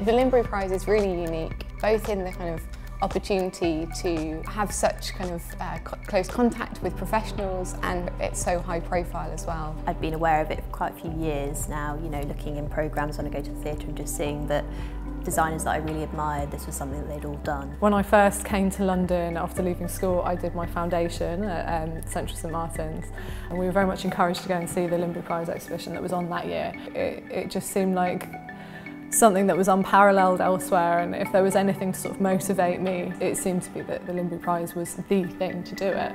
The Linbury Prize is really unique, both in the kind of opportunity to have such kind of close contact with professionals, and it's so high profile as well. I've been aware of it for quite a few years now, you know, looking in programmes when I go to the theatre and just seeing that designers that I really admired, this was something that they'd all done. When I first came to London after leaving school, I did my foundation at Central St Martin's, and we were very much encouraged to go and see the Linbury Prize exhibition that was on that year. It just seemed like something that was unparalleled elsewhere, and if there was anything to sort of motivate me, it seemed to be that the Linbury Prize was the thing to do it.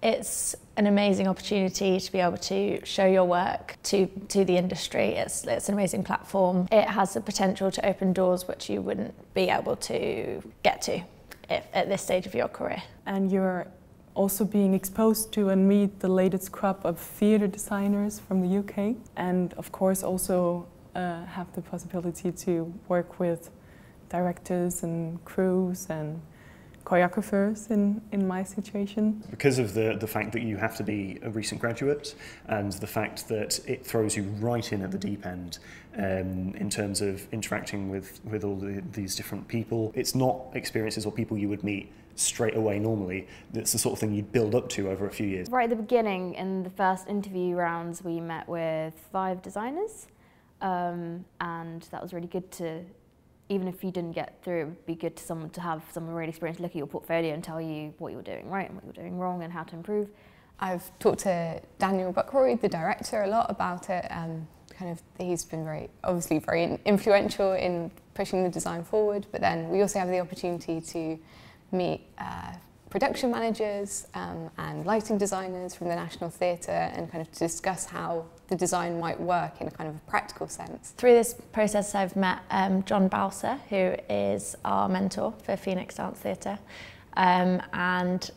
It's an amazing opportunity to be able to show your work to the industry. It's an amazing platform. It has the potential to open doors which you wouldn't be able to get to at this stage of your career. And you're also being exposed to and meet the latest crop of theatre designers from the UK, and of course also have the possibility to work with directors and crews and choreographers in my situation. Because of the fact that you have to be a recent graduate, and the fact that it throws you right in at the deep end in terms of interacting with all these different people. It's not experiences or people you would meet straight away normally. It's the sort of thing you'd build up to over a few years. Right at the beginning, in the first interview rounds, we met with 5 designers, and that was really good to, even if you didn't get through, it would be good to have someone really experienced look at your portfolio and tell you what you're doing right and what you're doing wrong and how to improve. I've talked to Daniel Buckroyd, the director, a lot about it. He's been obviously very influential in pushing the design forward, but then we also have the opportunity to meet production managers and lighting designers from the National Theatre, and kind of to discuss how the design might work in a kind of a practical sense. Through this process I've met John Balser, who is our mentor for Phoenix Dance Theatre, and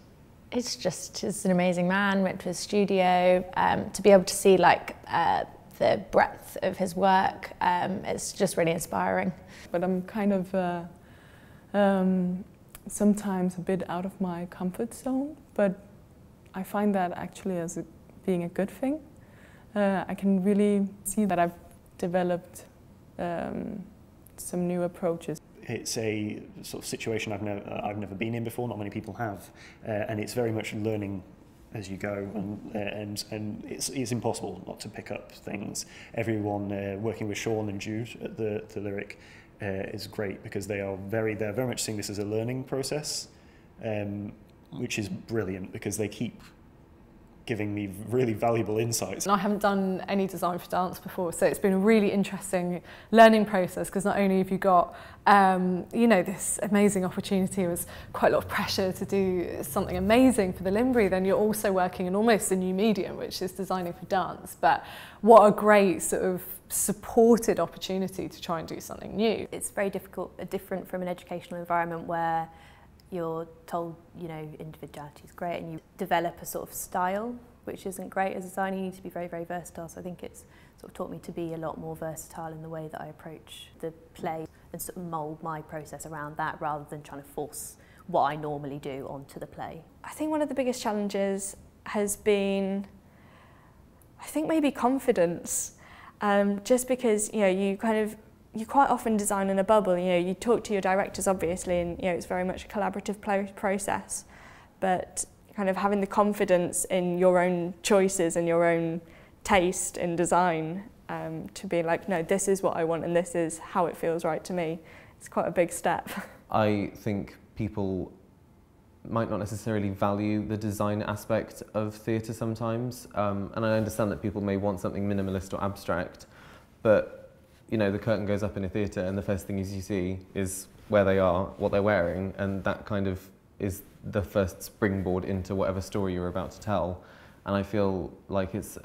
he's an amazing man. Went to his studio to be able to see the breadth of his work. It's just really inspiring. But I'm kind of sometimes a bit out of my comfort zone, but I find that actually as being a good thing. I can really see that I've developed some new approaches. It's a sort of situation I've never been in before. Not many people have, and it's very much learning as you go, and it's impossible not to pick up things. Everyone working with Sean and Jude at the Lyric is great, because they're very much seeing this as a learning process, which is brilliant, because they keep giving me really valuable insights. I haven't done any design for dance before, so it's been a really interesting learning process, because not only have you got this amazing opportunity, it was quite a lot of pressure to do something amazing for the Linbury, then you're also working in almost a new medium, which is designing for dance. But what a great sort of supported opportunity to try and do something new. It's very different from an educational environment where you're told, you know, individuality is great and you develop a sort of style, which isn't great as a designer. You need to be very, very versatile. So I think it's sort of taught me to be a lot more versatile in the way that I approach the play, and sort of mould my process around that, rather than trying to force what I normally do onto the play. I think one of the biggest challenges has been, I think, maybe confidence. Just because, you know, you quite often design in a bubble. You know, you talk to your directors obviously, and you know it's very much a collaborative process. But kind of having the confidence in your own choices and your own taste in design, to be like, no, this is what I want and this is how it feels right to me. It's quite a big step. I think people might not necessarily value the design aspect of theatre sometimes, and I understand that people may want something minimalist or abstract, but you know, the curtain goes up in a theatre and the first thing you see is where they are, what they're wearing, and that kind of is the first springboard into whatever story you're about to tell. And I feel like it's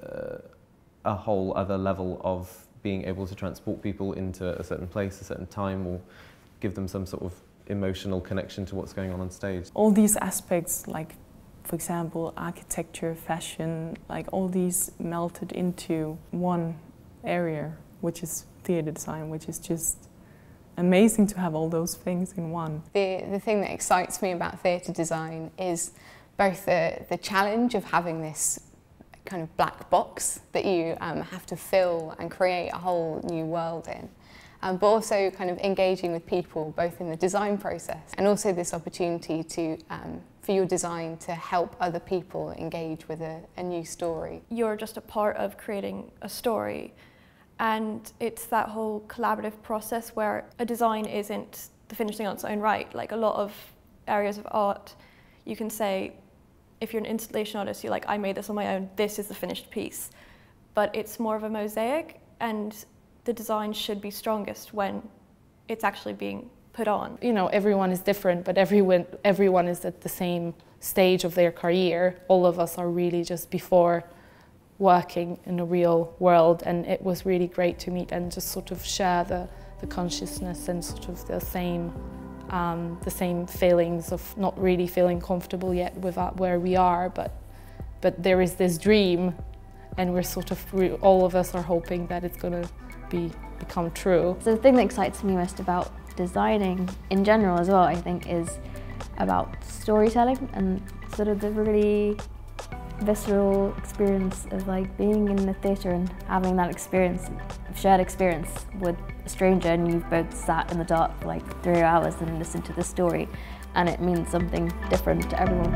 a whole other level of being able to transport people into a certain place, a certain time, or give them some sort of emotional connection to what's going on stage. All these aspects, like for example architecture, fashion, like all these melted into one area, which is theatre design, which is just amazing to have all those things in one. The thing that excites me about theatre design is both the challenge of having this kind of black box that you have to fill and create a whole new world in. But also kind of engaging with people both in the design process and also this opportunity to for your design to help other people engage with a new story. You're just a part of creating a story, and it's that whole collaborative process where a design isn't the finished thing on its own right. Like a lot of areas of art, you can say, if you're an installation artist, you're like, I made this on my own, this is the finished piece. But it's more of a mosaic, and the design should be strongest when it's actually being put on. You know, everyone is different, but everyone is at the same stage of their career. All of us are really just before working in the real world, and it was really great to meet and just sort of share the consciousness and sort of the same feelings of not really feeling comfortable yet with where we are, but there is this dream, and we're sort of, all of us are hoping that it's going to become true. So the thing that excites me most about designing in general as well, I think, is about storytelling and sort of the really visceral experience of like being in the theatre and having that experience, shared experience with a stranger, and you've both sat in the dark for like 3 hours and listened to the story, and it means something different to everyone.